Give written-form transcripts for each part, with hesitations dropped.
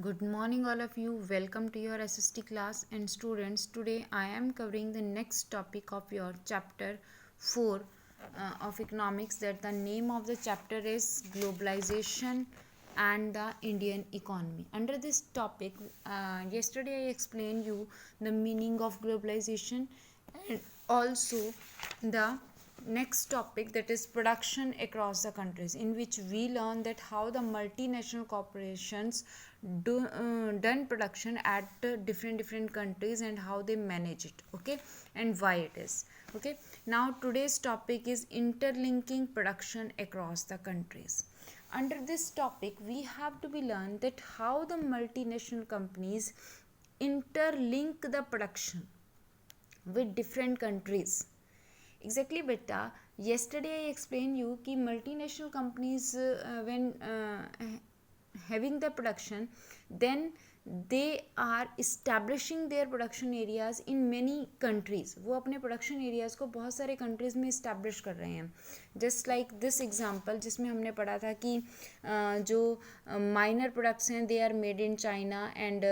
Good morning, all of you. Welcome to your SST class. And students, today I am covering the next topic of your chapter 4 of economics. That the name of the chapter is Globalization and the Indian economy. Under this topic, yesterday I explained you the meaning of globalization and also the next topic, that is production across the countries, in which we learn that how the multinational corporations done production at different countries and how they manage it, okay, and why it is. Okay, now today's topic is interlinking production across the countries. Under this topic we have to be learned that how the multinational companies interlink the production with different countries. Exactly, beta. Yesterday I explained you कि multinational companies when having the production, then they are establishing their production areas in many countries. वो अपने production areas को बहुत सारे countries में establish कर रहे हैं. Just like this example जिसमें हमने पढ़ा था कि जो minor products हैं they are made in China and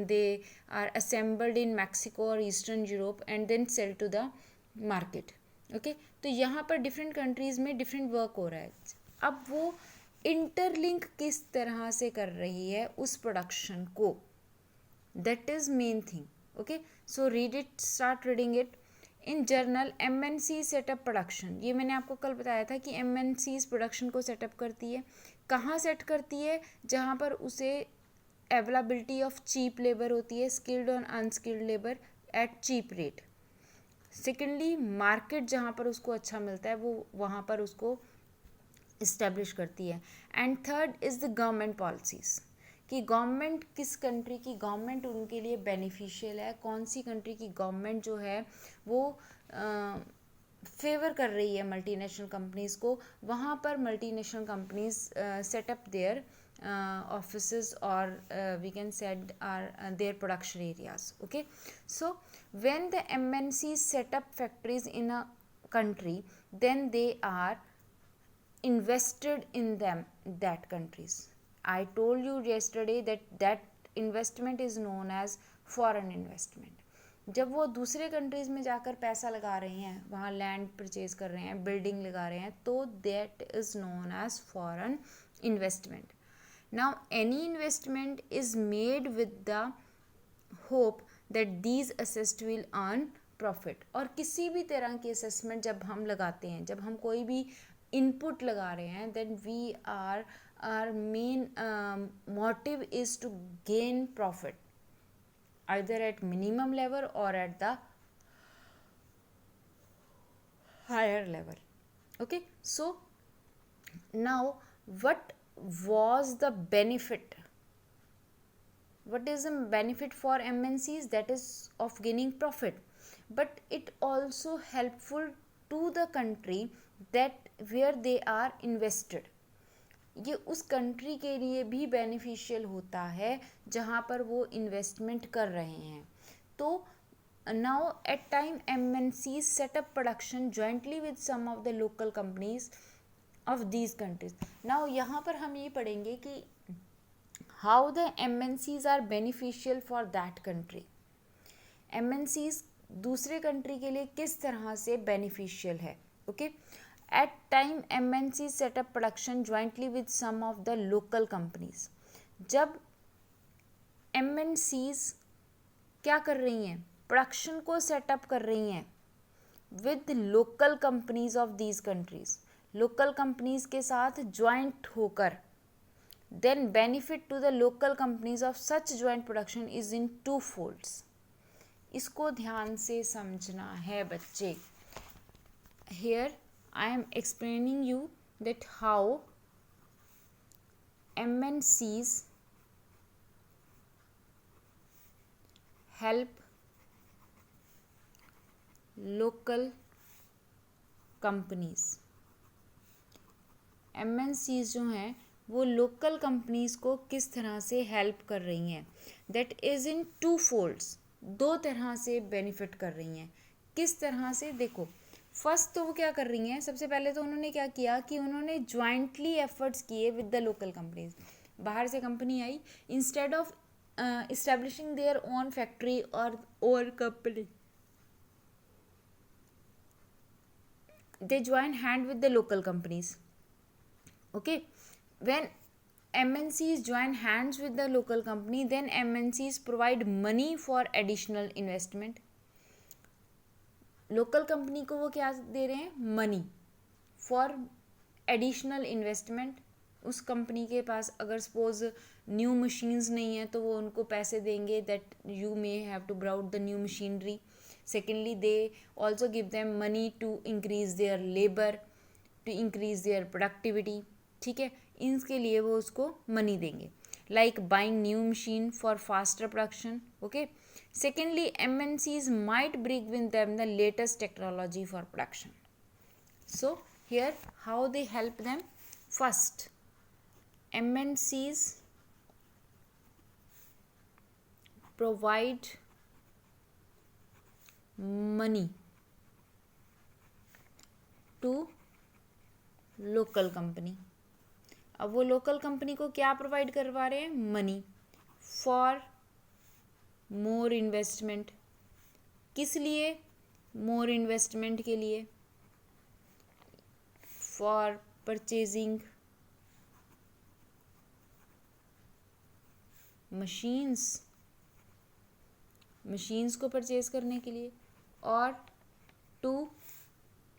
they are assembled in Mexico or Eastern Europe and then sell to the market. Okay तो यहाँ पर डिफरेंट कंट्रीज़ में डिफरेंट वर्क हो रहा है. अब वो इंटरलिंक किस तरह से कर रही है उस प्रोडक्शन को, that is main thing. Okay so read it, start reading it. In journal MNC setup production, ये मैंने आपको कल बताया था कि MNC इस प्रोडक्शन को सेटअप करती है. कहाँ सेट करती है? जहाँ पर उसे अवेलेबिलिटी ऑफ चीप लेबर होती है, स्किल्ड और unskilled labour at cheap rate. Secondly market जहाँ पर उसको अच्छा मिलता है वो वहाँ पर उसको इस्टेब्लिश करती है. And third is the government policies, कि गवर्नमेंट किस कंट्री की गवर्नमेंट उनके लिए बेनिफिशियल है, कौन सी कंट्री की गवर्नमेंट जो है वो फेवर कर रही है मल्टीनेशनल कंपनीज़ को. वहाँ पर multinational companies setup their offices or we can said are their production areas. Okay, so when the MNCs set up factories in a country, then they are invested in them, that countries. I told you yesterday that investment is known as foreign investment. जब वो दूसरे countries में जाकर पैसा लगा रहे हैं, वहाँ लैंड परचेज कर रहे हैं, बिल्डिंग लगा रहे हैं, तो that is known as foreign investment. Now any investment is made with the hope that these assets will earn profit. और किसी भी तरह की assessment जब हम लगाते हैं, जब हम कोई भी input लगा रहे हैं, then we are our main motive is to gain profit either at minimum level or at the higher level. Okay, so now what was the benefit? What is the benefit for MNCs? That is of gaining profit, but it also helpful to the country that where they are invested. ये उस country के लिए भी beneficial होता है जहाँ पर वो इन्वेस्टमेंट कर रहे हैं. तो now at time MNCs set up production jointly with some of the local companies of these countries. Now यहाँ पर हम ये पढ़ेंगे कि how the MNCs are beneficial for that country. MNCs दूसरे कंट्री के लिए किस तरह से बेनिफिशियल है. Okay, at time MNCs set up production jointly with some of the local companies. जब MNCs क्या कर रही हैं? प्रोडक्शन को सेटअप कर रही हैं with local companies of these countries. Local companies के साथ ज्वाइंट होकर, then benefit to the local companies of such joint production is in two folds. इसको ध्यान से समझना है बच्चे. Here I am explaining you that how MNCs help local companies. MNCs जो हैं वो लोकल कंपनीज़ को किस तरह से हेल्प कर रही हैं. That is in two folds, दो तरह से बेनिफिट कर रही हैं. किस तरह से? देखो, फर्स्ट तो वो क्या कर रही हैं, सबसे पहले तो उन्होंने क्या किया कि उन्होंने ज्वाइंटली एफर्ट्स किए विद द लोकल कंपनीज. बाहर से company I, instead of establishing their own factory or company, they join hand with the local companies. Okay, when MNCs join hands with the local company, then MNCs provide money for additional investment. Local company को वो क्या दे रहे हैं? Money for additional investment. उस company के पास अगर suppose new machines नहीं है तो वो उनको पैसे देंगे that you may have to brought the new machinery. Secondly they also give them money to increase their labour, to increase their productivity. ठीक है, इनके लिए वो उसको मनी देंगे, like buying new machine for faster production. Okay. Secondly, MNCs might bring with them the latest technology for production. So here how they help them? First, MNCs provide money to local company. अब वो local company को क्या provide करवा रहे हैं? Money for more investment. किस लिए? More investment के लिए. फॉर परचेजिंग मशीन्स को परचेज करने के लिए, और टू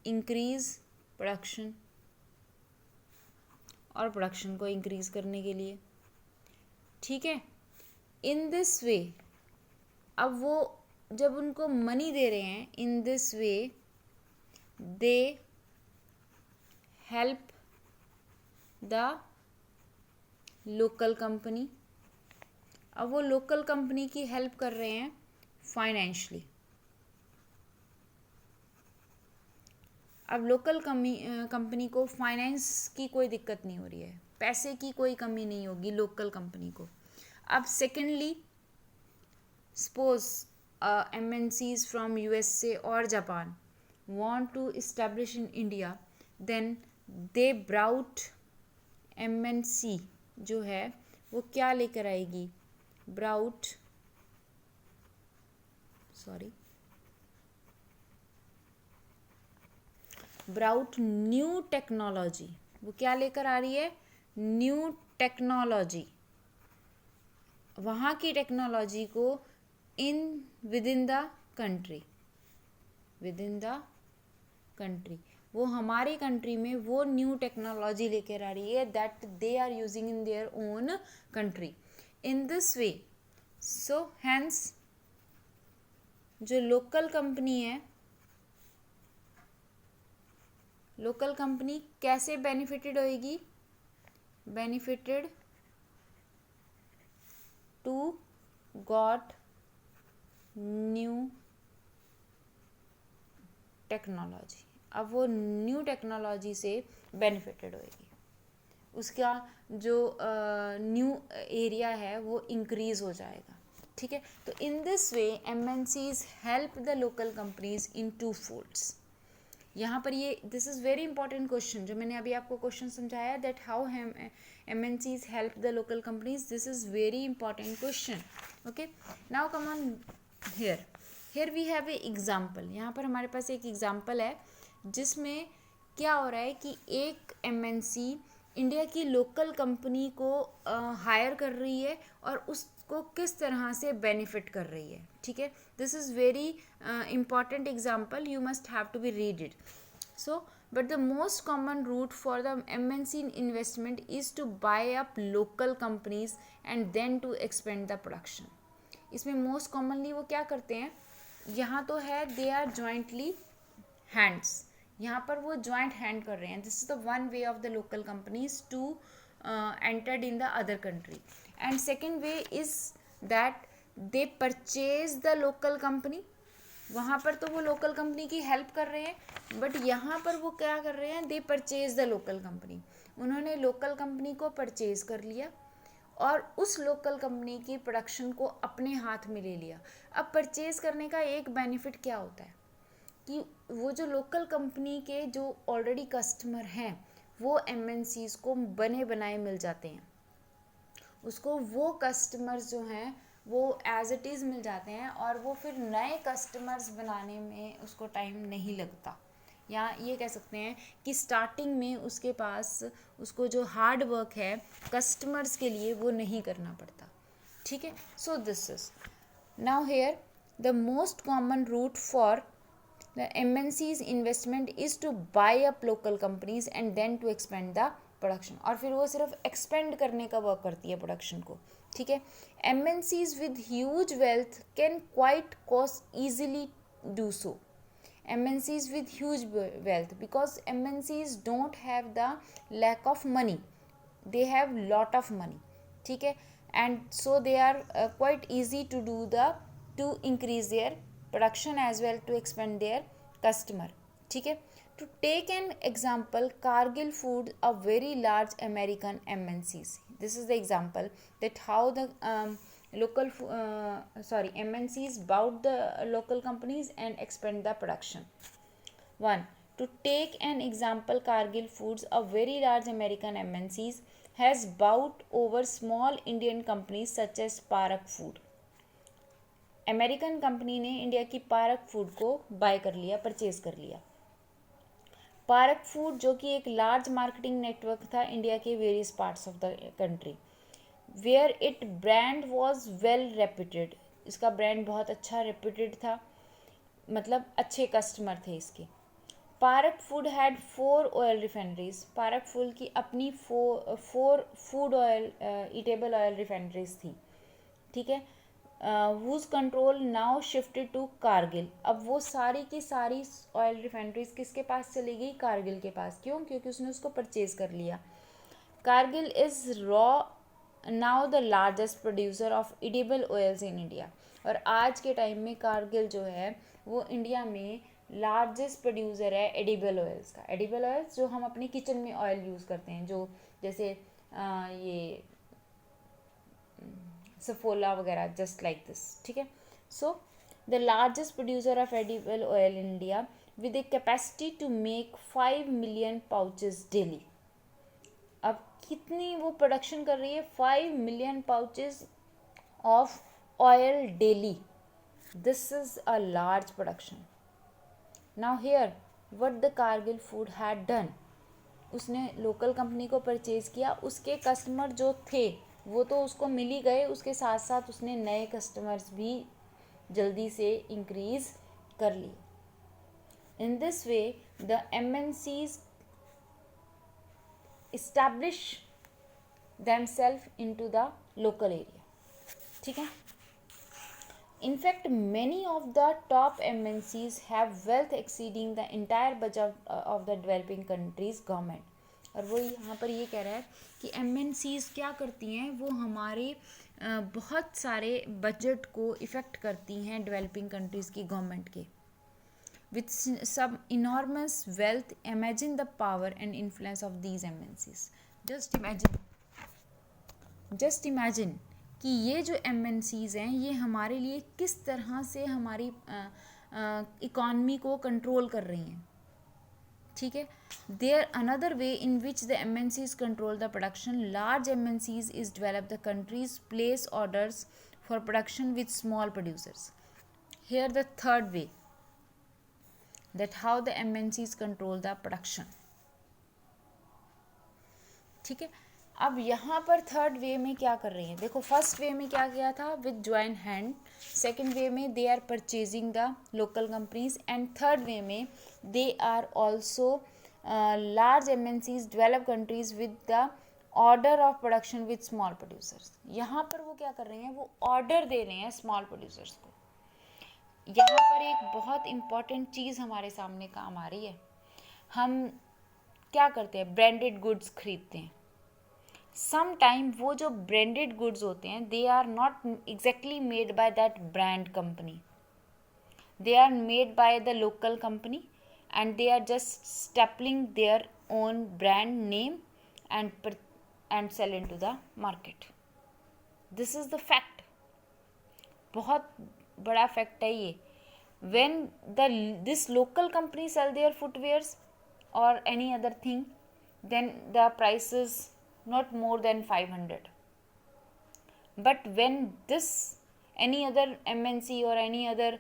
इंक्रीज प्रोडक्शन, और प्रोडक्शन को इंक्रीज करने के लिए. ठीक है. इन दिस वे, अब वो जब उनको मनी दे रहे हैं, इन this way they help the local company. अब वो लोकल कंपनी की हेल्प कर रहे हैं फाइनेंशियली. अब लोकल कंपनी को फाइनेंस की कोई दिक्कत नहीं हो रही है, पैसे की कोई कमी नहीं होगी लोकल कंपनी को. अब secondly, suppose MNCs from USA or Japan want to establish in India, then they brought MNC जो है वो क्या लेकर आएगी? brought new technology. वो क्या लेकर आ रही है? New technology. वहाँ की टेक्नोलॉजी को within the country, वो हमारी कंट्री में वो न्यू टेक्नोलॉजी लेकर आ रही है that they are using in their own country. In this way, so hence जो लोकल कंपनी है, लोकल कंपनी कैसे बेनिफिटेड होएगी? Benefited to got new technology. अब वो न्यू टेक्नोलॉजी से बेनिफिटेड होएगी. उसका जो न्यू एरिया है वो इंक्रीज हो जाएगा. ठीक है. तो in this way MNCs help the local companies in two folds. यहाँ पर ये this is very important question जो मैंने अभी आपको क्वेश्चन समझाया that how MNCs help the local companies. This is very important question. Okay. Now come on here we have a example. यहाँ पर हमारे पास एक एग्जाम्पल है जिसमें क्या हो रहा है कि एक MNC इंडिया की लोकल कंपनी को हायर कर रही है और उसको किस तरह से बेनिफिट कर रही है. ठीक है. This is very important example. You must have to be read it. So, but the most common route for the MNC investment is to buy up local companies and then to expand the production. इसमें most commonly वो क्या करते हैं? यहाँ तो है they are jointly hands. यहाँ पर वो जॉइंट हैंड कर रहे हैं. This is the one way of the local companies to entered in the other country. And second way is that they purchase the local company. वहाँ पर तो वो लोकल कंपनी की हेल्प कर रहे हैं, बट यहाँ पर वो क्या कर रहे हैं? दे परचेज द लोकल कंपनी. उन्होंने लोकल कंपनी को परचेज कर लिया और उस लोकल कंपनी की प्रोडक्शन को अपने हाथ में ले लिया. अब परचेज करने का एक बेनिफिट क्या होता है कि वो जो लोकल कंपनी के जो ऑलरेडी कस्टमर हैं वो MNCs को बने बनाए मिल जाते हैं. उसको वो कस्टमर्स जो हैं वो एज इट इज़ मिल जाते हैं और वो फिर नए कस्टमर्स बनाने में उसको टाइम नहीं लगता। या ये कह सकते हैं कि स्टार्टिंग में उसके पास उसको जो हार्ड वर्क है कस्टमर्स के लिए वो नहीं करना पड़ता। ठीक है, so this is now here the most common route for the MNC's investment is to buy up local companies and then to expand the production। और फिर वो सिर्फ एक्सपेंड करने का वर्क करती है प्रोडक्शन को। ठीक है, MNC's with huge wealth can quite cost easily do so। MNCs with huge wealth, because MNCs don't have the lack of money, they have lot of money। ठीक है, and so they are quite easy to do the to increase their production as well to expand their customer। ठीक है, to take an example, Cargill Food, a very large American MNCs, this is the example that how the MNCs bought the local companies and expand the production। One, to take an example, Cargill Foods, a very large American MNCs, has bought over small Indian companies such as Parak Food। American company ने India की park food को bye कर लिया, purchase कर लिया। Park food जो कि एक लार्ज मार्केटिंग नेटवर्क था इंडिया के various parts of the country, where it brand was well reputed, इसका ब्रांड बहुत अच्छा रेप्यूटेड था, मतलब अच्छे कस्टमर थे इसके। Parakh food had 4 oil refineries, Parakh food की अपनी 4 food oil edible oil refineries थी। ठीक है, whose control now shifted to Cargill. अब वो सारी की सारी ऑयल रिफाइनरीज किसके पास चली गई? कारगिल के पास। क्यों? क्योंकि उसने उसको परचेज कर लिया। Kargil is now the largest producer of edible oils in India. और आज के टाइम में कारगिल जो है वो इंडिया में लार्जेस्ट प्रोड्यूसर है एडिबल ऑयल्स का। एडिबल ऑयल्स जो हम अपने किचन में ऑयल यूज़ करते हैं, जो जैसे ये सफोला वगैरह, जस्ट लाइक दिस। ठीक है, so the largest producer of edible oil in India with a capacity to make 5 million pouches daily. अब कितनी वो प्रोडक्शन कर रही है? 5 million pouches of oil daily. This is a large production. Now here what the Cargill food had done, उसने local company को purchase किया, उसके कस्टमर जो थे वो तो उसको मिल ही गए, उसके साथ साथ उसने नए कस्टमर्स भी जल्दी से इंक्रीज कर लिए। इन this way the MNCs establish themselves into the local area। ठीक है, in fact many of the top MNCs have wealth exceeding the entire budget of the developing countries government। और वो यहाँ पर ये कह रहा है कि MNCs क्या करती हैं, वो हमारे बहुत सारे बजट को इफ़ेक्ट करती हैं डेवलपिंग कंट्रीज़ की गवर्नमेंट के। With some enormous wealth, imagine the power and influence of these MNCs। just imagine कि ये जो MNCs हैं ये हमारे लिए किस तरह से हमारी इकॉनमी को कंट्रोल कर रही हैं। ठीक है, there another way in which the MNCs control the production, large MNCs is develop the countries place orders for production with small producers. Here the third way that how the MNCs control the production। ठीक है, अब यहाँ पर third way में क्या कर रही हैं? देखो, फर्स्ट वे में क्या किया था? With join hand. Second way में they are purchasing the local companies, and third way में they are also large MNCs develop countries with the order of production with small producers. यहाँ पर वो क्या कर रहे हैं? वो ऑर्डर दे रहे हैं स्मॉल प्रोड्यूसर्स को। यहाँ पर एक बहुत इम्पॉर्टेंट चीज़ हमारे सामने काम आ रही है। हम क्या करते हैं? ब्रांडेड गुड्स खरीदते हैं। सम टाइम वो जो ब्रांडेड गुड्स होते हैं they are not exactly made by that brand company, they are made by the local company and they are just stapling their own brand name and sell in to the market. This is the fact, बहुत बड़ा fact है ये। when this local company sell their footwears or any other thing, then the price is not more than 500, but when this any other MNC or any other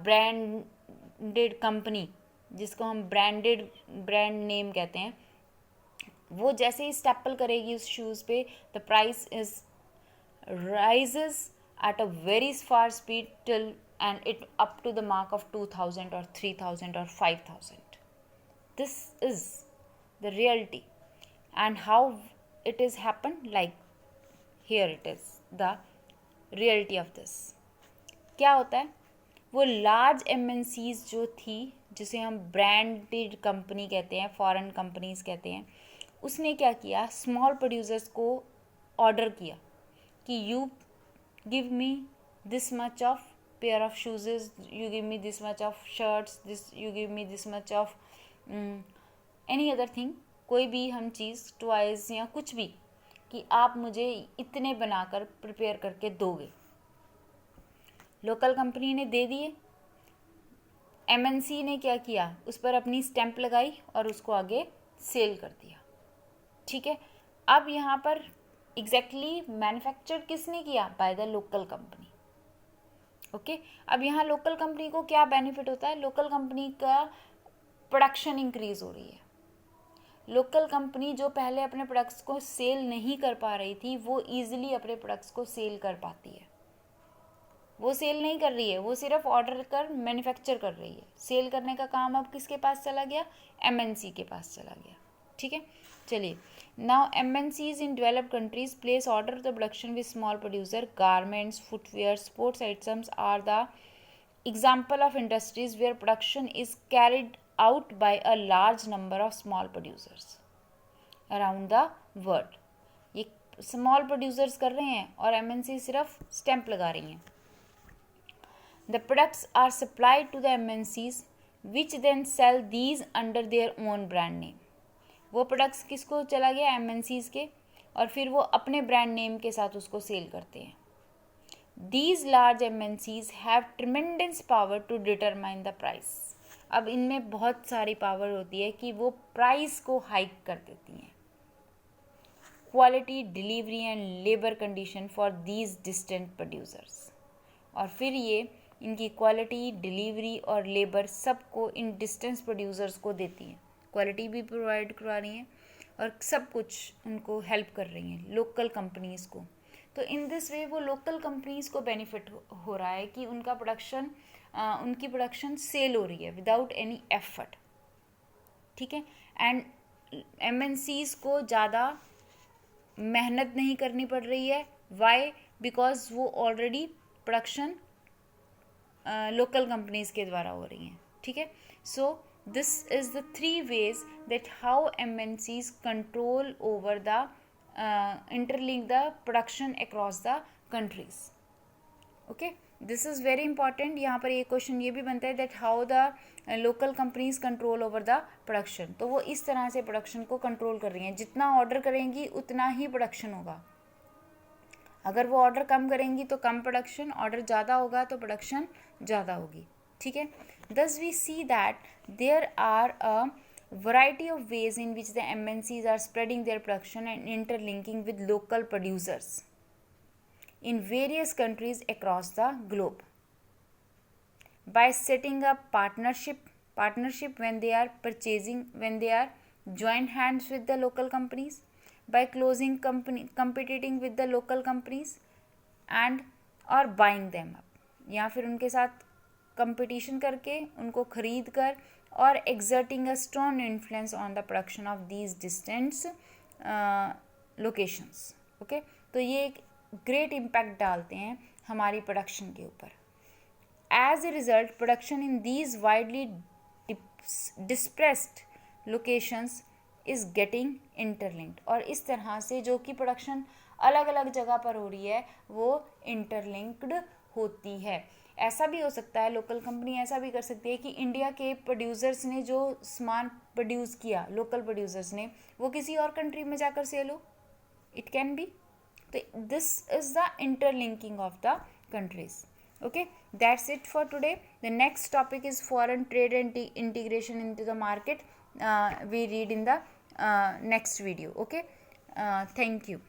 branded company, जिसको हम brand name कहते हैं, वो जैसे ही staple करेगी उस shoes पे, the price is rises at a very fast speed till and it up to the mark of 2000 or 3000 or 5000. This is the reality, and how it is happened, like here it is the reality of this. क्या होता है, वो large MNCs जो थी, जिसे हम branded company कहते हैं, फॉरेन कंपनीज कहते हैं, उसने क्या किया, स्मॉल प्रोड्यूसर्स को ऑर्डर किया कि you give me this much of pair of shoes, you give me this much of shirts, you give me this much of any other thing, कोई भी हम चीज़, टॉयज़ या कुछ भी, कि आप मुझे इतने बनाकर प्रिपेयर करके दोगे। लोकल कंपनी ने दे दिए, MNC ने क्या किया, उस पर अपनी स्टैंप लगाई और उसको आगे सेल कर दिया। ठीक है, अब यहाँ पर एग्जैक्टली मैन्युफैक्चर किसने किया, bye the local company. Okay, अब यहाँ लोकल कंपनी को क्या बेनिफिट होता है, लोकल कंपनी का प्रोडक्शन इंक्रीज हो रही है। लोकल कंपनी जो पहले अपने प्रोडक्ट्स को सेल नहीं कर पा रही थी, वो ईजिली अपने प्रोडक्ट्स को सेल कर पाती है। वो सेल नहीं कर रही है, वो सिर्फ ऑर्डर कर मैन्युफैक्चर कर रही है। सेल करने का काम अब किसके पास चला गया, MNC के पास चला गया। ठीक है, चलिए, now MNCs in developed countries place order the production with small producer, garments, footwear, sports items are the example of industries where production is carried out by a large number of small producers around the world. ये small producers कर रहे हैं और MNC सिर्फ stamp लगा रही हैं। The products are supplied to the MNCs which then sell these under their own brand name. वो प्रोडक्ट्स किसको चला गया, MNCs के, और फिर वो अपने ब्रांड नेम के साथ उसको सेल करते हैं। These large MNCs have tremendous power to determine the price. अब इनमें बहुत सारी पावर होती है कि वो प्राइस को हाइक कर देती हैं। Quality, delivery and labour condition for these distant producers, और फिर ये इनकी क्वालिटी, डिलीवरी और लेबर सबको इन डिस्टेंस प्रोड्यूसर्स को देती हैं। क्वालिटी भी प्रोवाइड करवा रही हैं और सब कुछ उनको हेल्प कर रही हैं, लोकल कंपनीज़ को। तो इन दिस वे वो लोकल कंपनीज़ को बेनिफिट हो रहा है कि उनका प्रोडक्शन उनकी प्रोडक्शन सेल हो रही है विदाउट एनी एफर्ट। ठीक है, एंड MNCs को ज़्यादा मेहनत नहीं करनी पड़ रही है। वाई, बिकॉज वो ऑलरेडी प्रोडक्शन लोकल कंपनीज के द्वारा हो रही हैं। ठीक है, so this is the 3 ways that how MNCs control over the interlink the production across the countries. Okay, this is very important. यहाँ पर ये क्वेश्चन ये भी बनता है that how the local companies control over the production. तो वो इस तरह से प्रोडक्शन को कंट्रोल कर रही हैं, जितना ऑर्डर करेंगी उतना ही प्रोडक्शन होगा। अगर वो ऑर्डर कम करेंगी तो कम प्रोडक्शन, ऑर्डर ज़्यादा होगा तो प्रोडक्शन ज़्यादा होगी। ठीक है, thus we see that there are a variety of ways in which the MNCs are spreading their production and interlinking with local producers in various countries across the globe by setting up partnership when they are purchasing, when they are joint hands with the local companies, by competing with the local companies and or buying them up, या फिर उनके साथ competition करके उनको खरीद कर, और exerting a strong influence on the production of these distant locations. okay, तो ये एक ग्रेट इम्पैक्ट डालते हैं हमारी प्रोडक्शन के ऊपर। As a result production in these widely dispersed locations is getting interlinked, और इस तरह से जो कि प्रोडक्शन अलग अलग जगह पर हो रही है वो इंटरलिंक्ड होती है। ऐसा भी हो सकता है, लोकल कंपनी ऐसा भी कर सकती है कि इंडिया के प्रोड्यूसर्स ने जो सामान प्रोड्यूस किया, लोकल प्रोड्यूसर्स ने, वो किसी और कंट्री में जाकर सेल हो, it can be. So this is the interlinking of the countries. Okay, that's it for today. The next topic is foreign trade and integration into the market. We read in the next video. Okay, thank you.